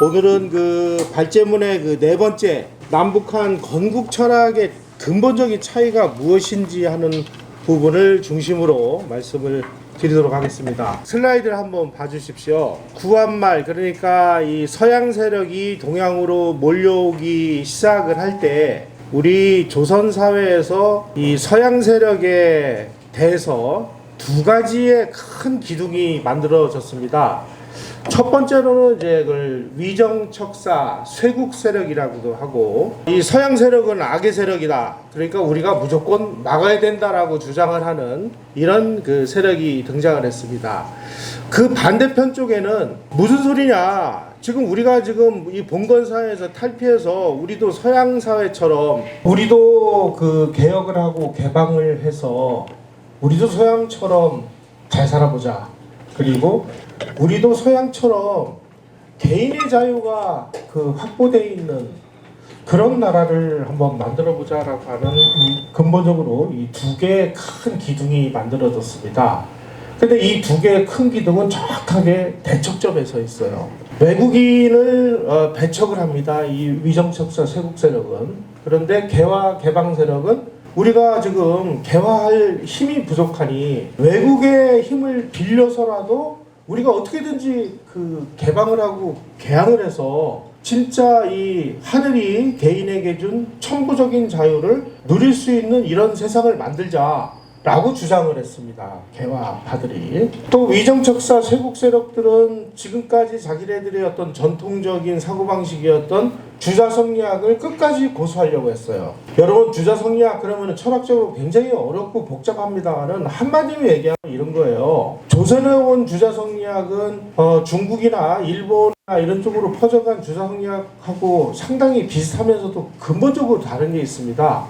오늘은 그 발제문의 그 네 번째 남북한 건국 철학의 근본적인 차이가 무엇인지 하는 부분을 중심으로 말씀을 드리도록 하겠습니다. 슬라이드를 한번 봐주십시오. 구한말, 그러니까 이 서양 세력이 동양으로 몰려오기 시작을 할 때 우리 조선 사회에서 이 서양 세력에 대해서 두 가지의 큰 기둥이 만들어졌습니다. 첫 번째로는 이제 그걸 위정척사 쇄국 세력이라고도 하고, 이 서양 세력은 악의 세력이다, 그러니까 우리가 무조건 막아야 된다라고 주장을 하는 이런 그 세력이 등장을 했습니다. 그 반대편 쪽에는 무슨 소리냐, 지금 우리가 지금 이 봉건 사회에서 탈피해서 우리도 서양 사회처럼 우리도 그 개혁을 하고 개방을 해서 우리도 서양처럼 잘 살아보자, 그리고 우리도 서양처럼 개인의 자유가 그 확보되어 있는 그런 나라를 한번 만들어 보자라고 하는 근본적으로 이 두 개의 큰 기둥이 만들어졌습니다. 근데 이 두 개의 큰 기둥은 정확하게 대척점에 서 있어요. 외국인을 배척을 합니다, 이 위정척사 쇄국 세력은. 그런데 개화 개방 세력은 우리가 지금 개화할 힘이 부족하니 외국의 힘을 빌려서라도 우리가 어떻게든지 그 개방을 하고 개항을 해서 진짜 이 하늘이 개인에게 준 천부적인 자유를 누릴 수 있는 이런 세상을 만들자라고 주장을 했습니다, 개화파들이. 또 위정척사 쇄국 세력들은 지금까지 자기네들의 어떤 전통적인 사고방식이었던 주자성리학을 끝까지 고수하려고 했어요. 여러분, 주자성리학 그러면 철학적으로 굉장히 어렵고 복잡합니다는 한마디로 얘기하면 이런 거예요. 조선에 온 주자성리학은 중국이나 일본이나 이런 쪽으로 퍼져간 주자성리학하고 상당히 비슷하면서도 근본적으로 다른 게 있습니다.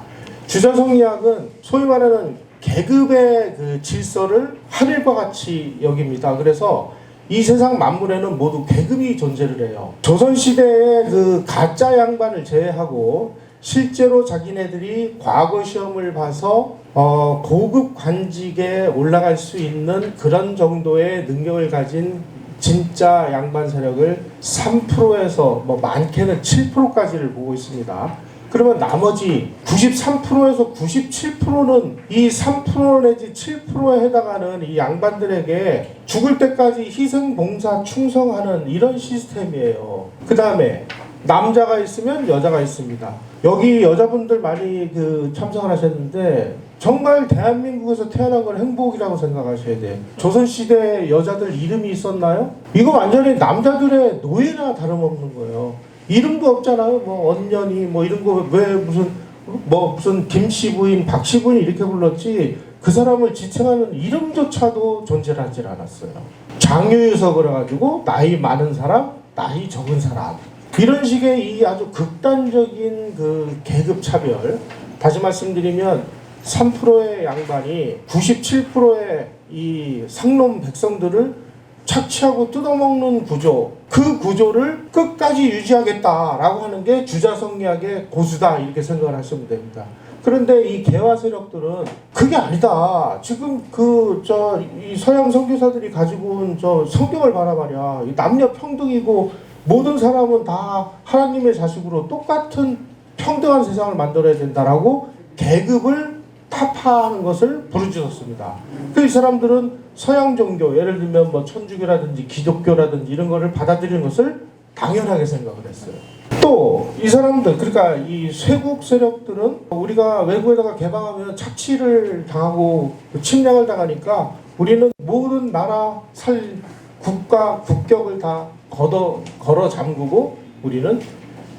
주자성리학은 소위 말하는 계급의 그 질서를 하늘과 같이 여깁니다. 그래서 이 세상 만물에는 모두 계급이 존재를 해요. 조선시대의 그 가짜 양반을 제외하고 실제로 자기네들이 과거 시험을 봐서 고급 관직에 올라갈 수 있는 그런 정도의 능력을 가진 진짜 양반 세력을 3%에서 뭐 많게는 7%까지를 보고 있습니다. 그러면 나머지 93%에서 97%는 이 3% 내지 7%에 해당하는 이 양반들에게 죽을 때까지 희생, 봉사, 충성하는 이런 시스템이에요. 그 다음에 남자가 있으면 여자가 있습니다. 여기 여자분들 많이 그 참석을 하셨는데 정말 대한민국에서 태어난 건 행복이라고 생각하셔야 돼요. 조선시대 여자들 이름이 있었나요? 이거 완전히 남자들의 노예나 다름없는 거예요. 이름도 없잖아요. 뭐 언년이 뭐 이런 거 왜 무슨 김씨 부인, 박씨 부인 이렇게 불렀지 그 사람을 지칭하는 이름조차도 존재하지 않았어요. 장유유서 그래가지고 나이 많은 사람, 나이 적은 사람, 이런 식의 이 아주 극단적인 그 계급 차별. 다시 말씀드리면 3%의 양반이 97%의 이 상놈 백성들을 착취하고 뜯어먹는 구조, 그 구조를 끝까지 유지하겠다라고 하는 게 주자성리학의 고수다, 이렇게 생각을 하시면 됩니다. 그런데 이 개화 세력들은 그게 아니다. 지금 이 서양 선교사들이 가지고 온 성경을 봐라 말이야. 남녀 평등이고 모든 사람은 다 하나님의 자식으로 똑같은 평등한 세상을 만들어야 된다라고 계급을 타파하는 것을 부르짖었습니다. 그 이 사람들은 서양 종교, 예를 들면 뭐 천주교라든지 기독교라든지 이런 거를 받아들이는 것을 당연하게 생각을 했어요. 또 이 사람들, 그러니까 이 쇄국 세력들은 우리가 외국에다가 개방하면 착취를 당하고 침략을 당하니까 우리는 모든 나라 국가 국격을 다 걸어 잠그고 우리는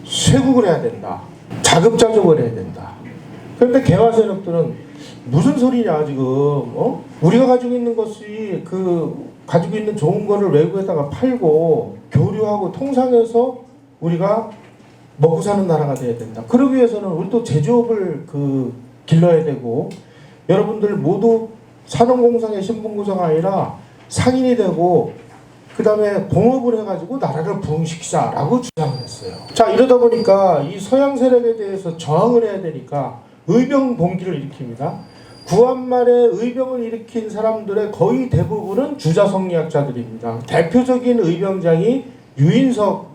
쇄국을 해야 된다, 자급자족을 해야 된다. 그런데 개화 세력들은 무슨 소리냐 지금, 우리가 가지고 있는 것이 가지고 있는 좋은 거를 외국에다가 팔고 교류하고 통상해서 우리가 먹고 사는 나라가 돼야 된다. 그러기 위해서는 우리 또 제조업을 길러야 되고, 여러분들 모두 산업공상의 신분구조가 아니라 상인이 되고 그 다음에 공업을 해가지고 나라를 부흥시키자라고 주장을 했어요. 자, 이러다 보니까 이 서양 세력에 대해서 저항을 해야 되니까 의병봉기를 일으킵니다. 구한말에 의병을 일으킨 사람들의 거의 대부분은 주자성리학자들입니다. 대표적인 의병장이 유인석,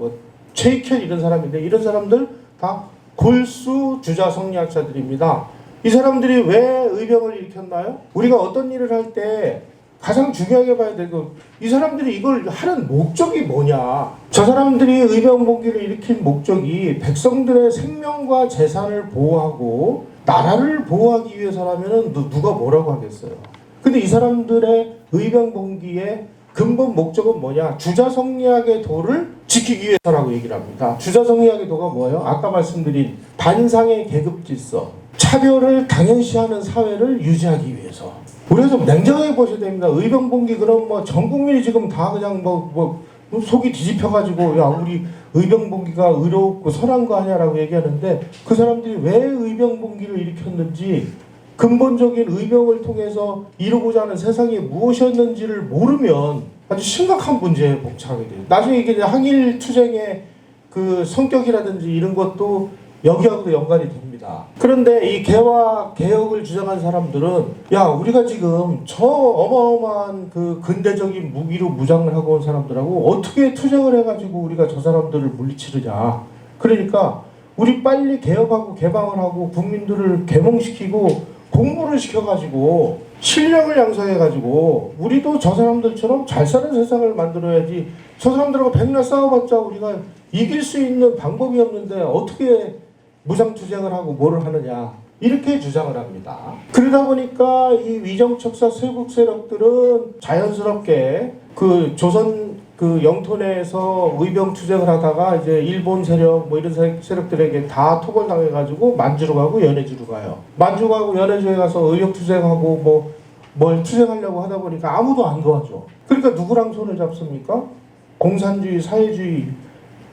최익현 이런 사람인데 이런 사람들 다 골수 주자 성리학자들입니다. 이 사람들이 왜 의병을 일으켰나요? 우리가 어떤 일을 할 때 가장 중요하게 봐야 되고 이 사람들이 이걸 하는 목적이 뭐냐. 저 사람들이 의병봉기를 일으킨 목적이 백성들의 생명과 재산을 보호하고 나라를 보호하기 위해서라면 누가 뭐라고 하겠어요. 근데 이 사람들의 의병봉기의 근본 목적은 뭐냐? 주자성리학의 도를 지키기 위해서라고 얘기를 합니다. 주자성리학의 도가 뭐예요? 아까 말씀드린 반상의 계급 질서, 차별을 당연시하는 사회를 유지하기 위해서. 우리가 좀 냉정하게 보셔야 됩니다. 의병봉기 그럼 뭐 전 국민이 지금 다 그냥 뭐 속이 뒤집혀가지고 야 우리 의병봉기가 의롭고 선한 거 아니야라고 얘기하는데 그 사람들이 왜 의병봉기를 일으켰는지 근본적인 의병을 통해서 이루고자 하는 세상이 무엇이었는지를 모르면 아주 심각한 문제에 봉착하게 돼요. 나중에 이게 항일 투쟁의 그 성격이라든지 이런 것도 여기하고도 연관이 됩니다. 그런데 이 개와 개혁을 주장한 사람들은 야 우리가 지금 저 어마어마한 그 근대적인 무기로 무장을 하고 온 사람들하고 어떻게 투쟁을 해가지고 우리가 저 사람들을 물리치느냐. 그러니까 우리 빨리 개혁하고 개방을 하고 국민들을 계몽시키고 공부를 시켜가지고 실력을 양성해가지고 우리도 저 사람들처럼 잘 사는 세상을 만들어야지. 저 사람들하고 백날 싸워봤자 우리가 이길 수 있는 방법이 없는데 어떻게 무장투쟁을 하고 뭐를 하느냐 이렇게 주장을 합니다. 그러다 보니까 이 위정척사 쇄국 세력들은 자연스럽게 그 조선 그 영토 내에서 의병 투쟁을 하다가 이제 일본 세력 뭐 이런 세력들에게 다 토벌당해가지고 만주로 가고 연해주로 가요. 만주 가고 연해주에 가서 의병 투쟁하고 뭘 투쟁하려고 하다 보니까 아무도 안 도와줘. 그러니까 누구랑 손을 잡습니까? 공산주의, 사회주의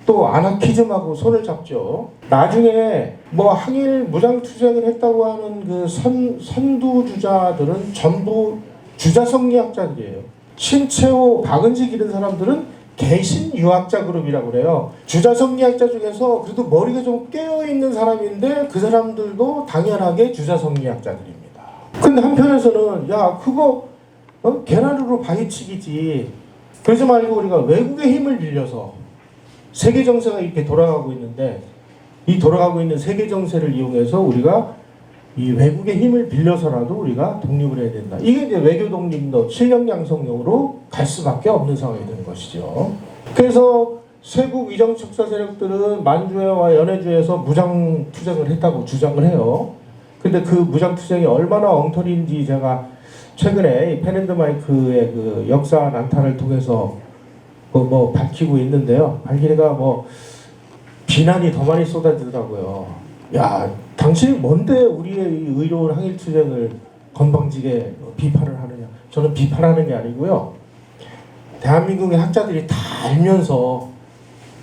또 아나키즘하고 손을 잡죠. 나중에 뭐 항일 무장 투쟁을 했다고 하는 그 선두주자들은 전부 주자성리학자들이에요. 신채호, 박은직 이런 사람들은 개신유학자 그룹이라고 그래요. 주자성리학자 중에서 그래도 머리가 좀 깨어있는 사람인데 그 사람들도 당연하게 주자성리학자들입니다. 근데 한편에서는 야 그거 계란으로 바위치기지. 그러지 말고 우리가 외국의 힘을 빌려서 세계 정세가 이렇게 돌아가고 있는데 이 돌아가고 있는 세계 정세를 이용해서 우리가 이 외국의 힘을 빌려서라도 우리가 독립을 해야 된다. 이게 이제 외교 독립도 실력 양성용으로 갈 수밖에 없는 상황이 되는 것이죠. 그래서 쇄국 위정척사 세력들은 만주와 연해주에서 무장 투쟁을 했다고 주장을 해요. 근데 그 무장 투쟁이 얼마나 엉터리인지 제가 최근에 펜앤드마이크의 그 역사 난타를 통해서 뭐 밝히고 있는데요. 밝히니까 뭐 비난이 더 많이 쏟아지더라고요. 야, 당신이 뭔데 우리의 이 의로운 항일 투쟁을 건방지게 비판을 하느냐? 저는 비판하는 게 아니고요. 대한민국의 학자들이 다 알면서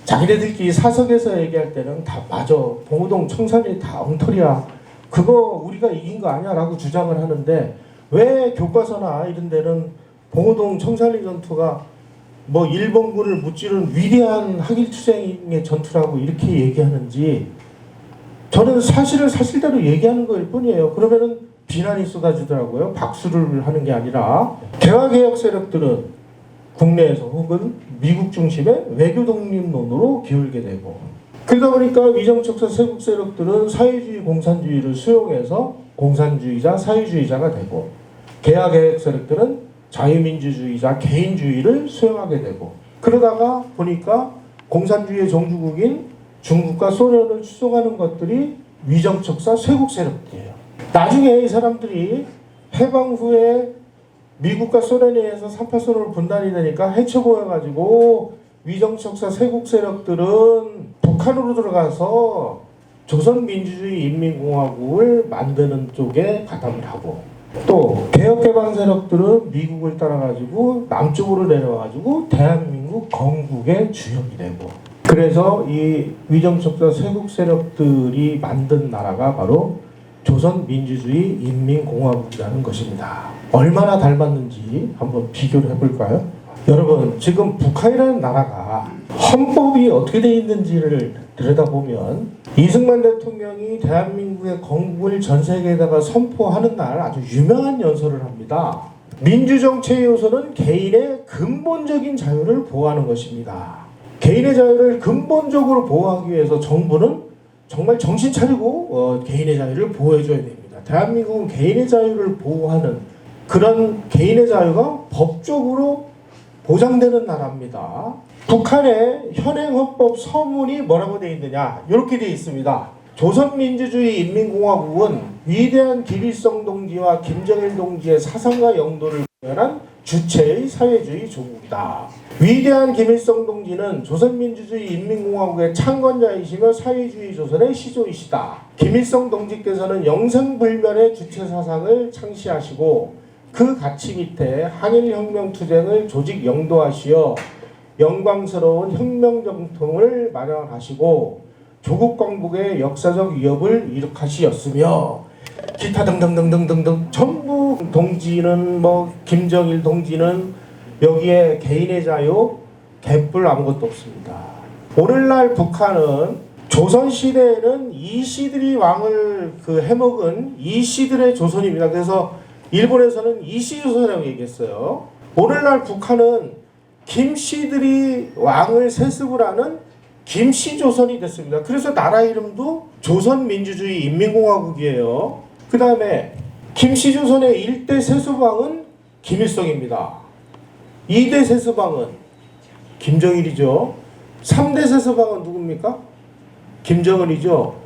자기네들끼리 사석에서 얘기할 때는 다 맞아. 봉오동 청산리 다 엉터리야. 그거 우리가 이긴 거 아니야? 라고 주장을 하는데 왜 교과서나 이런 데는 봉오동 청산리 전투가 뭐 일본군을 무찌른 위대한 항일투쟁의 전투라고 이렇게 얘기하는지 저는 사실을 사실대로 얘기하는 거일 뿐이에요. 그러면은 비난이 쏟아지더라고요. 박수를 하는 게 아니라. 개화개혁 세력들은 국내에서 혹은 미국 중심의 외교 독립론으로 기울게 되고 그러다 보니까 위정척사 쇄국 세력들은 사회주의 공산주의를 수용해서 공산주의자 사회주의자가 되고 개화개혁 세력들은 자유민주주의자 개인주의를 수용하게 되고 그러다가 보니까 공산주의의 종주국인 중국과 소련을 추종하는 것들이 위정척사 쇄국 세력들이에요. 나중에 이 사람들이 해방 후에 미국과 소련에 의해서 3·8선으로 분단이 되니까 해쳐보여가지고 위정척사 쇄국 세력들은 북한으로 들어가서 조선민주주의 인민공화국을 만드는 쪽에 가담을 하고 또 개혁개방 세력들은 미국을 따라가지고 남쪽으로 내려와가지고 대한민국 건국의 주역이 되고 그래서 이 위정척사 쇄국 세력들이 만든 나라가 바로 조선민주주의 인민공화국이라는 것입니다. 얼마나 닮았는지 한번 비교를 해볼까요? 여러분 지금 북한이라는 나라가 헌법이 어떻게 되어 있는지를 들여다보면 이승만 대통령이 대한민국의 건국을 전 세계에다가 선포하는 날 아주 유명한 연설을 합니다. 민주정체의 요소는 개인의 근본적인 자유를 보호하는 것입니다. 개인의 자유를 근본적으로 보호하기 위해서 정부는 정말 정신 차리고 개인의 자유를 보호해줘야 됩니다. 대한민국은 개인의 자유를 보호하는 그런 개인의 자유가 법적으로 보장되는 나라입니다. 북한의 현행 헌법 서문이 뭐라고 되어 있느냐, 이렇게 되어 있습니다. 조선민주주의 인민공화국은 위대한 김일성 동지와 김정일 동지의 사상과 영도를 구현한 주체의 사회주의 조국이다. 위대한 김일성 동지는 조선민주주의 인민공화국의 창건자이시며 사회주의 조선의 시조이시다. 김일성 동지께서는 영생불멸의 주체 사상을 창시하시고 그 가치 밑에 한일혁명 투쟁을 조직 영도하시어 영광스러운 혁명 정통을 마련하시고 조국 광복의 역사적 위협을 이룩하시었으며 기타 등등등등등등 전부 동지는 김정일 동지는 여기에 개인의 자유 개뿔 아무것도 없습니다. 오늘날 북한은 조선시대에는 이씨들이 왕을 해먹은 이씨들의 조선입니다. 그래서 일본에서는 이씨조선이라고 얘기했어요. 오늘날 북한은 김씨들이 왕을 세습을 하는 김씨조선이 됐습니다. 그래서 나라 이름도 조선민주주의 인민공화국이에요. 그 다음에 김씨조선의 1대 세습왕은 김일성입니다. 2대 세습왕은 김정일이죠. 3대 세습왕은 누굽니까? 김정은이죠.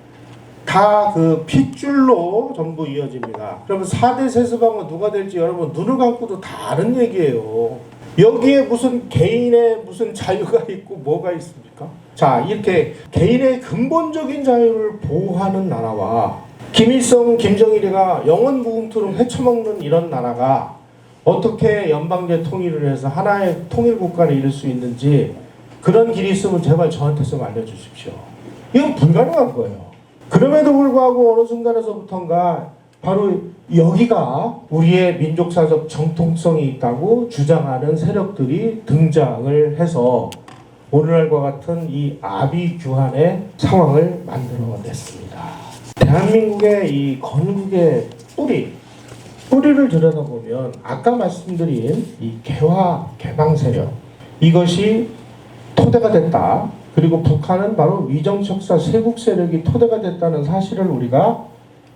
다 핏줄로 전부 이어집니다. 그러면 4대 세습왕은 누가 될지 여러분 눈을 감고도 다 아는 얘기예요. 여기에 무슨 개인의 무슨 자유가 있고 뭐가 있습니까? 자, 이렇게 개인의 근본적인 자유를 보호하는 나라와 김일성, 김정일이가 영원 무궁토록 헤쳐먹는 이런 나라가 어떻게 연방제 통일을 해서 하나의 통일 국가를 이룰 수 있는지 그런 길이 있으면 제발 저한테 좀 알려주십시오. 이건 불가능한 거예요. 그럼에도 불구하고 어느 순간에서부터인가 바로 여기가 우리의 민족사적 정통성이 있다고 주장하는 세력들이 등장을 해서 오늘날과 같은 이 아비규환의 상황을 만들어냈습니다. 대한민국의 이 건국의 뿌리를 들여다보면 아까 말씀드린 이 개화 개방 세력 이것이 토대가 됐다. 그리고 북한은 바로 위정척사 세국 세력이 토대가 됐다는 사실을 우리가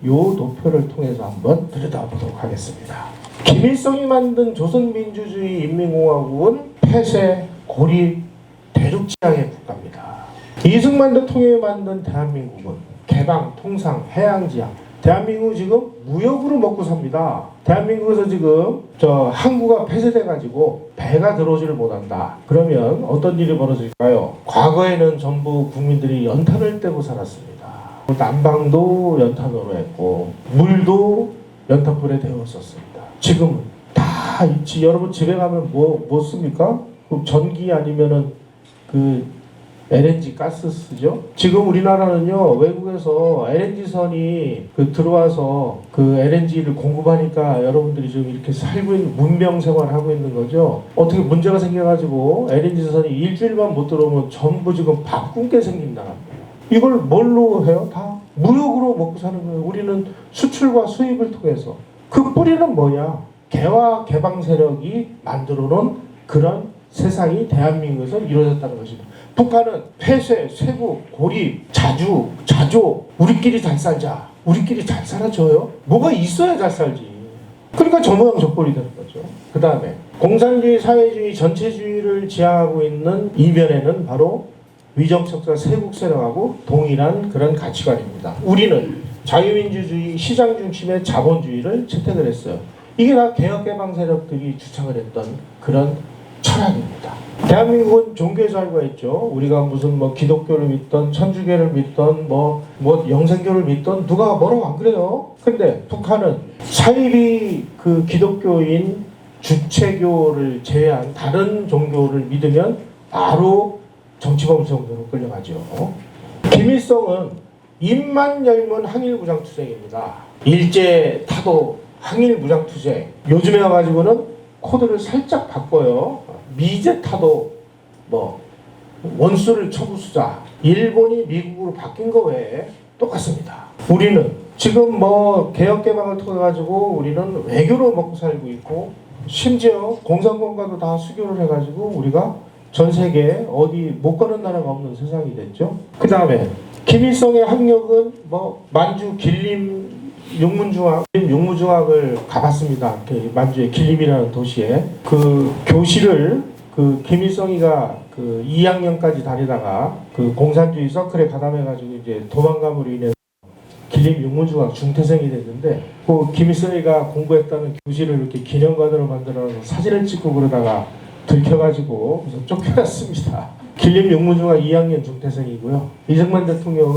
요 도표를 통해서 한번 들여다보도록 하겠습니다. 김일성이 만든 조선민주주의 인민공화국은 폐쇄, 고립, 대륙지향의 국가입니다. 이승만 대통령이 만든 대한민국은 개방, 통상, 해양지향. 대한민국은 지금 무역으로 먹고 삽니다. 대한민국에서 지금 항구가 폐쇄돼가지고 배가 들어오지를 못한다. 그러면 어떤 일이 벌어질까요? 과거에는 전부 국민들이 연탄을 떼고 살았습니다. 난방도 연탄으로 했고 물도 연탄불에 데웠었습니다. 지금은 다 있지. 여러분 집에 가면 뭐 씁니까? 전기 아니면은 LNG 가스 쓰죠. 지금 우리나라는요 외국에서 LNG선이 들어와서 LNG를 공급하니까 여러분들이 좀 이렇게 살고 있는 문명 생활을 하고 있는 거죠. 어떻게 문제가 생겨가지고 LNG선이 일주일만 못 들어오면 전부 지금 밥 굶게 생긴 나라입니다. 이걸 뭘로 해요? 다 무역으로 먹고 사는 거예요. 우리는 수출과 수입을 통해서. 그 뿌리는 뭐냐? 개화 개방 세력이 만들어 놓은 그런 세상이 대한민국에서 이루어졌다는 것입니다. 북한은 폐쇄, 쇄국, 고립, 자조, 우리끼리 잘 살자. 우리끼리 잘 살아줘요? 뭐가 있어야 잘 살지. 그러니까 저 모양 저 꼴이 되는 거죠. 그 다음에 공산주의, 사회주의, 전체주의를 지향하고 있는 이면에는 바로 위정척사 세국 세력하고 동일한 그런 가치관입니다. 우리는 자유민주주의, 시장 중심의 자본주의를 채택을 했어요. 이게 다 개혁개방 세력들이 주창을 했던 그런 철학입니다. 대한민국은 종교의 자유가 있죠. 우리가 무슨 기독교를 믿던 천주교를 믿던 영생교를 믿던 누가 뭐라고 안 그래요. 근데 북한은 사입이 기독교인 주체교를 제외한 다른 종교를 믿으면 바로 정치범죄로 끌려가죠. 김일성은 입만 열면 항일무장투쟁입니다. 일제 타도 항일무장투쟁. 요즘에 와가지고는 코드를 살짝 바꿔요. 미제 타도 원수를 처부수자. 일본이 미국으로 바뀐 거 외에 똑같습니다. 우리는 지금 개혁개방을 통해 가지고 우리는 외교로 먹고 살고 있고 심지어 공산권과도 다 수교를 해가지고 우리가 전 세계 어디 못 가는 나라가 없는 세상이 됐죠. 그 다음에 김일성의 학력은 뭐 만주 길림 육문중학을 가봤습니다. 그 만주의 길림이라는 도시에 그 교실을 그 김일성이가 그 2학년까지 다니다가 그 공산주의 서클에 가담해가지고 이제 도망감으로 인해서 길림 육문중학 중퇴생이 됐는데 그 김일성이가 공부했다는 교실을 이렇게 기념관으로 만들어서 사진을 찍고 그러다가 들켜가지고 그래서 쫓겨났습니다. 길림 육문중학 2학년 중퇴생이고요. 이승만 대통령은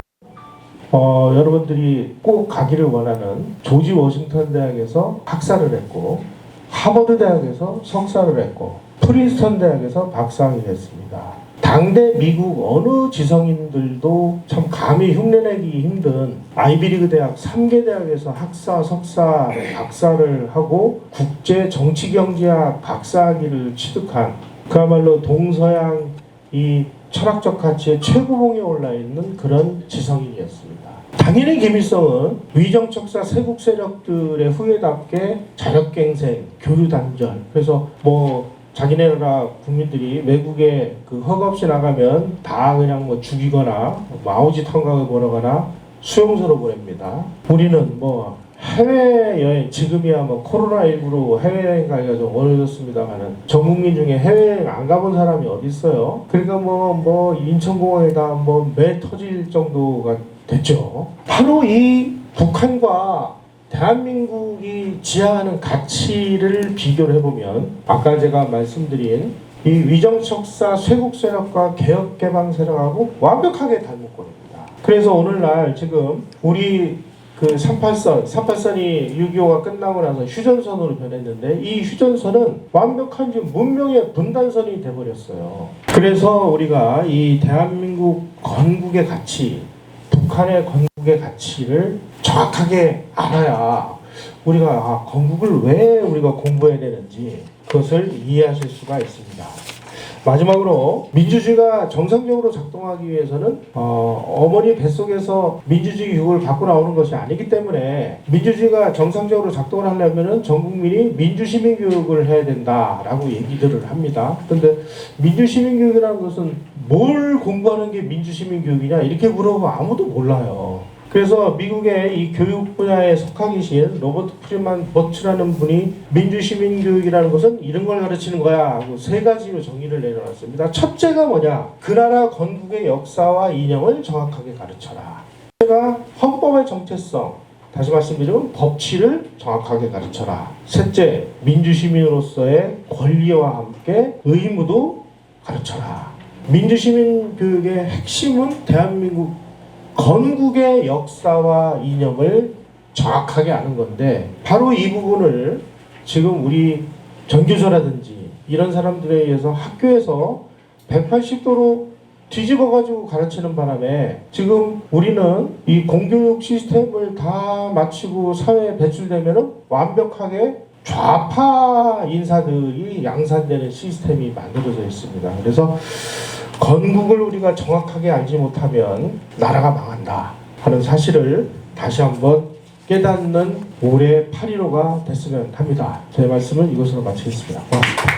여러분들이 꼭 가기를 원하는 조지 워싱턴 대학에서 학사를 했고 하버드 대학에서 석사를 했고 프린스턴 대학에서 박사학위를 했습니다. 당대 미국 어느 지성인들도 참 감히 흉내내기 힘든 아이비리그 대학 3개 대학에서 학사, 석사, 박사를 하고 국제 정치경제학 박사학위를 취득한 그야말로 동서양 이 철학적 가치의 최고봉에 올라있는 그런 지성인이었습니다. 당연히 김일성은 위정척사 세국 세력들의 후예답게 자력갱생, 교류단절 그래서 뭐 자기네 나라 국민들이 외국에 그 허가 없이 나가면 다 그냥 뭐 죽이거나 뭐 아우지 탕각을 보내거나 수용소로 보냅니다. 우리는 뭐 해외여행 지금이야 뭐 코로나19로 해외여행 가기가 좀 어려졌습니다만은 전 국민 중에 해외여행 안 가본 사람이 어디 있어요? 그러니까 뭐 인천공항에다 뭐 매 터질 정도가 됐죠. 바로 이 북한과 대한민국이 지향하는 가치를 비교를 해보면 아까 제가 말씀드린 이 위정척사 쇄국 세력과 개혁개방 세력하고 완벽하게 닮은꼴입니다. 그래서 오늘날 지금 우리 그 38선이 6.25가 끝나고 나서 휴전선으로 변했는데 이 휴전선은 완벽한 지금 문명의 분단선이 돼버렸어요. 그래서 우리가 이 대한민국 건국의 가치, 북한의 건국의 가치를 정확하게 알아야 우리가 건국을 왜 우리가 공부해야 되는지 그것을 이해하실 수가 있습니다. 마지막으로 민주주의가 정상적으로 작동하기 위해서는 어머니 뱃속에서 민주주의 교육을 받고 나오는 것이 아니기 때문에 민주주의가 정상적으로 작동을 하려면 전 국민이 민주시민 교육을 해야 된다라고 얘기들을 합니다. 그런데 민주시민 교육이라는 것은 뭘 공부하는 게 민주시민 교육이냐 이렇게 물어보면 아무도 몰라요. 그래서 미국의 이 교육 분야에 속하 계신 로버트 프리만 버츠라는 분이 민주시민교육이라는 것은 이런 걸 가르치는 거야 하고 세 가지로 정의를 내려놨습니다. 첫째가 뭐냐? 그 나라 건국의 역사와 이념을 정확하게 가르쳐라. 첫째가 헌법의 정체성, 다시 말씀드리면 법치를 정확하게 가르쳐라. 셋째, 민주시민으로서의 권리와 함께 의무도 가르쳐라. 민주시민교육의 핵심은 대한민국 건국의 역사와 이념을 정확하게 아는 건데 바로 이 부분을 지금 우리 전교조라든지 이런 사람들에 의해서 학교에서 180도로 뒤집어가지고 가르치는 바람에 지금 우리는 이 공교육 시스템을 다 마치고 사회에 배출되면 완벽하게 좌파 인사들이 양산되는 시스템이 만들어져 있습니다. 그래서 건국을 우리가 정확하게 알지 못하면 나라가 망한다 하는 사실을 다시 한번 깨닫는 올해 8.15가 됐으면 합니다. 제 말씀은 이것으로 마치겠습니다. 고맙습니다.